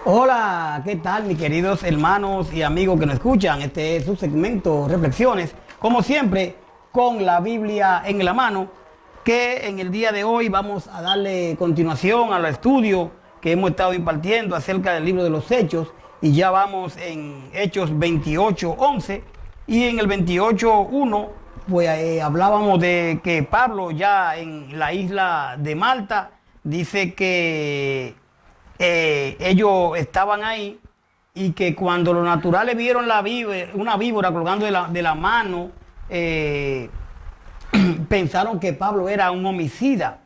Hola, ¿qué tal mis queridos hermanos y amigos que nos escuchan? Este es su segmento Reflexiones, como siempre, con la Biblia en la mano, que en el día de hoy vamos a darle continuación al estudio que hemos estado impartiendo acerca del libro de los Hechos, y ya vamos en Hechos 28:11, y en el 28:1 pues hablábamos de que Pablo ya en la isla de Malta dice que ellos estaban ahí y que cuando los naturales vieron una víbora colgando de la mano, eh, pensaron que Pablo era un homicida,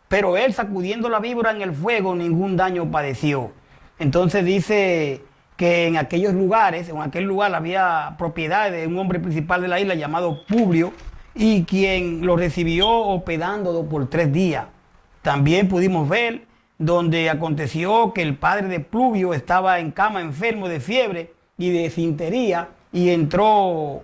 pero él, sacudiendo la víbora en el fuego, ningún daño padeció. Entonces dice que en aquellos lugares, en aquel lugar había propiedad de un hombre principal de la isla llamado Publio, y quien lo recibió hospedándolo por 3 días. También pudimos ver donde aconteció que el padre de Publio estaba en cama enfermo de fiebre y de desintería, y entró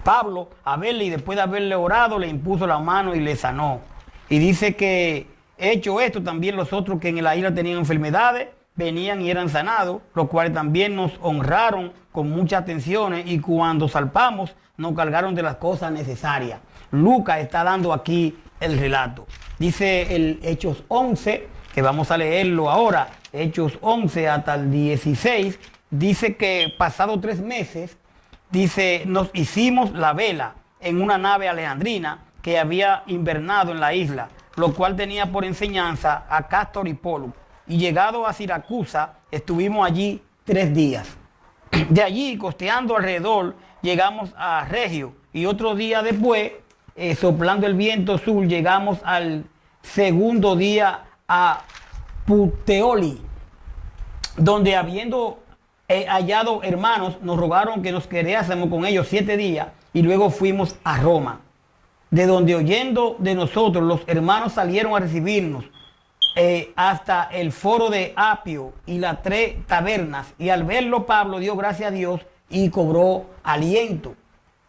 Pablo a verle, y después de haberle orado le impuso la mano y le sanó. Y dice que hecho esto, también los otros que en la isla tenían enfermedades venían y eran sanados, los cuales también nos honraron con muchas atenciones, y cuando zarpamos nos cargaron de las cosas necesarias. Lucas está dando aquí el relato. Dice el Hechos 11, que vamos a leerlo ahora, Hechos 11 hasta el 16, dice que pasado 3 meses, dice, nos hicimos la vela en una nave alejandrina que había invernado en la isla, lo cual tenía por enseñanza a Cástor y Pólux. Y llegado a Siracusa, estuvimos allí 3 días. De allí, costeando alrededor, llegamos a Regio, y otro día después, soplando el viento sur, llegamos al segundo día a Puteoli, donde habiendo hallado hermanos, nos rogaron que nos quedásemos con ellos 7 días, y luego fuimos a Roma, de donde, oyendo de nosotros, los hermanos salieron a recibirnos hasta el foro de Apio y las 3 tabernas, y al verlo Pablo dio gracias a Dios y cobró aliento.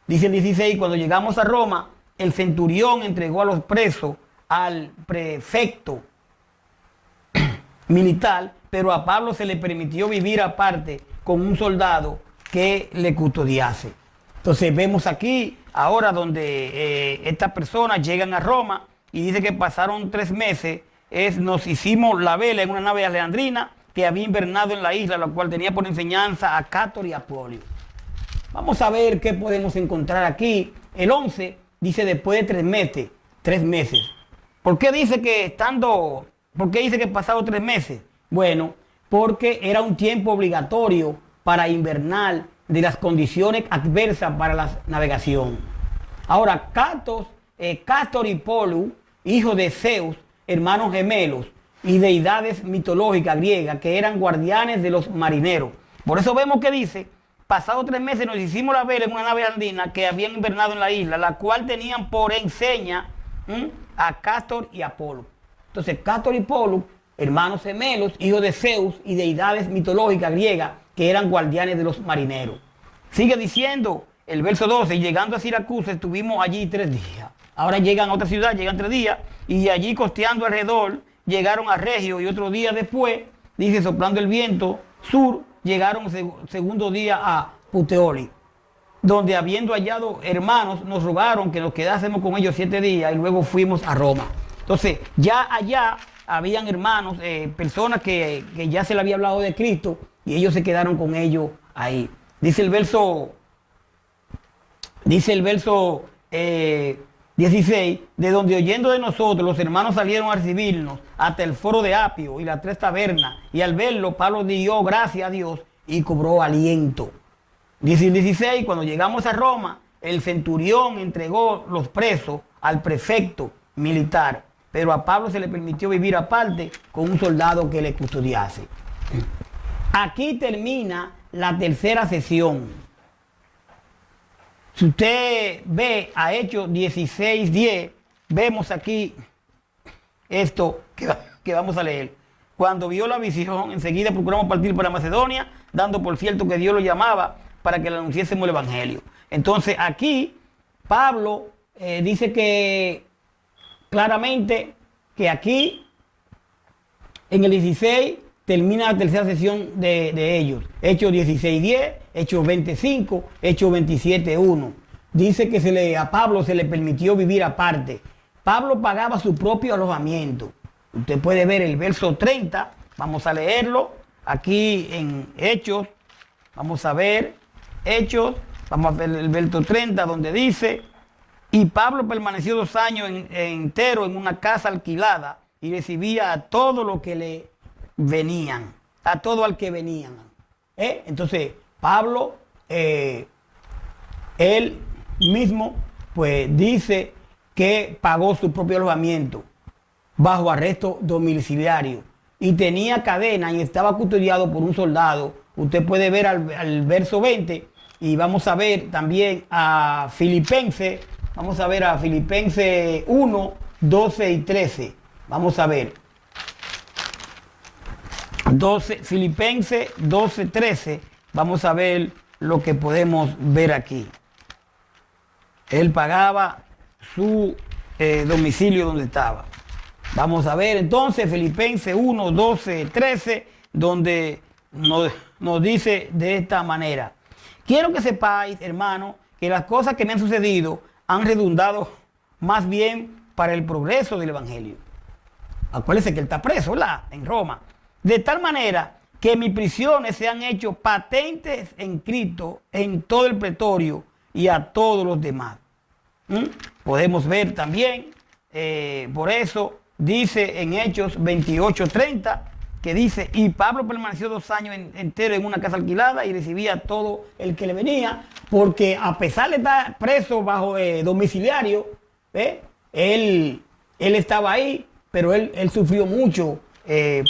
Dice el 16, cuando llegamos a Roma, el centurión entregó a los presos al prefecto militar, pero a Pablo se le permitió vivir aparte con un soldado que le custodiase. Entonces vemos aquí ahora donde estas personas llegan a Roma, y dice que pasaron 3 meses, nos hicimos la vela en una nave alejandrina que había invernado en la isla, la cual tenía por enseñanza a Cástor y a Pólux. Vamos a ver qué podemos encontrar aquí. El 11 dice después de 3 meses, 3 meses. ¿Por qué dice que pasado 3 meses? Bueno, porque era un tiempo obligatorio para invernar de las condiciones adversas para la navegación. Ahora, Cástor y Pólux, hijos de Zeus, hermanos gemelos y deidades mitológicas griegas, que eran guardianes de los marineros. Por eso vemos que dice, pasados 3 meses nos hicimos la vela en una nave andina que habían invernado en la isla, la cual tenían por enseña a Cástor y a Pólux. Entonces, Cástor y Pólux, hermanos gemelos, hijos de Zeus y deidades mitológicas griegas, que eran guardianes de los marineros. Sigue diciendo el verso 12, y llegando a Siracusa estuvimos allí 3 días. Ahora llegan a otra ciudad, llegan 3 días, y allí costeando alrededor llegaron a Regio, y otro día después, dice, soplando el viento sur, llegaron segundo día a Puteoli, donde habiendo hallado hermanos, nos rogaron que nos quedásemos con ellos 7 días, y luego fuimos a Roma. Entonces, ya allá habían hermanos, personas que ya se le había hablado de Cristo, y ellos se quedaron con ellos ahí. Dice el verso 16, de donde oyendo de nosotros, los hermanos salieron a recibirnos hasta el foro de Apio y las 3 tabernas, y al verlo Pablo dio gracias a Dios y cobró aliento. Dice el 16, cuando llegamos a Roma, el centurión entregó los presos al prefecto militar, pero a Pablo se le permitió vivir aparte con un soldado que le custodiase. Aquí termina la tercera sesión. Si usted ve a Hechos 16:10, vemos aquí esto que vamos a leer. Cuando vio la visión, enseguida procuramos partir para Macedonia, dando por cierto que Dios lo llamaba para que le anunciésemos el evangelio. Entonces aquí Pablo dice que claramente que aquí en el 16 termina la tercera sesión de ellos. Hechos 16:10, Hechos 25, Hechos 27:1. Dice que a Pablo se le permitió vivir aparte. Pablo pagaba su propio alojamiento. Usted puede ver el verso 30, vamos a leerlo aquí en Hechos. Vamos a ver Hechos, vamos a ver el verso 30 donde dice: y Pablo permaneció 2 años entero en una casa alquilada y recibía a todo lo que le venían, a todo al que venían. Entonces Pablo, él mismo pues dice que pagó su propio alojamiento bajo arresto domiciliario y tenía cadena y estaba custodiado por un soldado. Usted puede ver al verso 20 y vamos a ver también a Filipenses. Vamos a ver a Filipenses 1, 12 y 13. Vamos a ver. Filipenses 12, 13. Vamos a ver lo que podemos ver aquí. Él pagaba su domicilio donde estaba. Vamos a ver entonces Filipenses 1, 12, 13, donde nos dice de esta manera: quiero que sepáis, hermano, que las cosas que me han sucedido han redundado más bien para el progreso del Evangelio. Acuérdense que él está preso, ¿verdad?, en Roma. De tal manera que mis prisiones se han hecho patentes en Cristo en todo el pretorio y a todos los demás. Podemos ver también, por eso dice en Hechos 28:30, que dice: y Pablo permaneció 2 años enteros en una casa alquilada y recibía a todo el que le venía, porque a pesar de estar preso bajo domiciliario, él estaba ahí, pero él sufrió mucho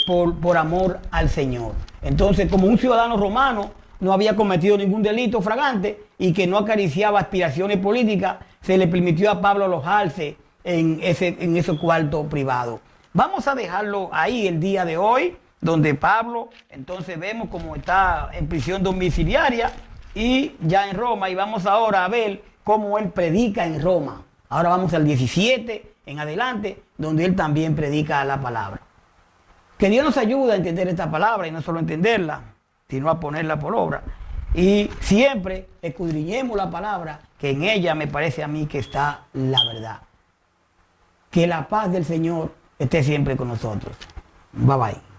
por amor al Señor. Entonces, como un ciudadano romano, no había cometido ningún delito fragante y que no acariciaba aspiraciones políticas, se le permitió a Pablo alojarse en ese cuarto privado. Vamos a dejarlo ahí el día de hoy, donde Pablo, entonces vemos cómo está en prisión domiciliaria y ya en Roma, y vamos ahora a ver cómo él predica en Roma. Ahora vamos al 17 en adelante, donde él también predica la palabra. Que Dios nos ayude a entender esta palabra y no solo entenderla, sino a ponerla por obra. Y siempre escudriñemos la palabra, que en ella me parece a mí que está la verdad. Que la paz del Señor esté siempre con nosotros. Bye bye.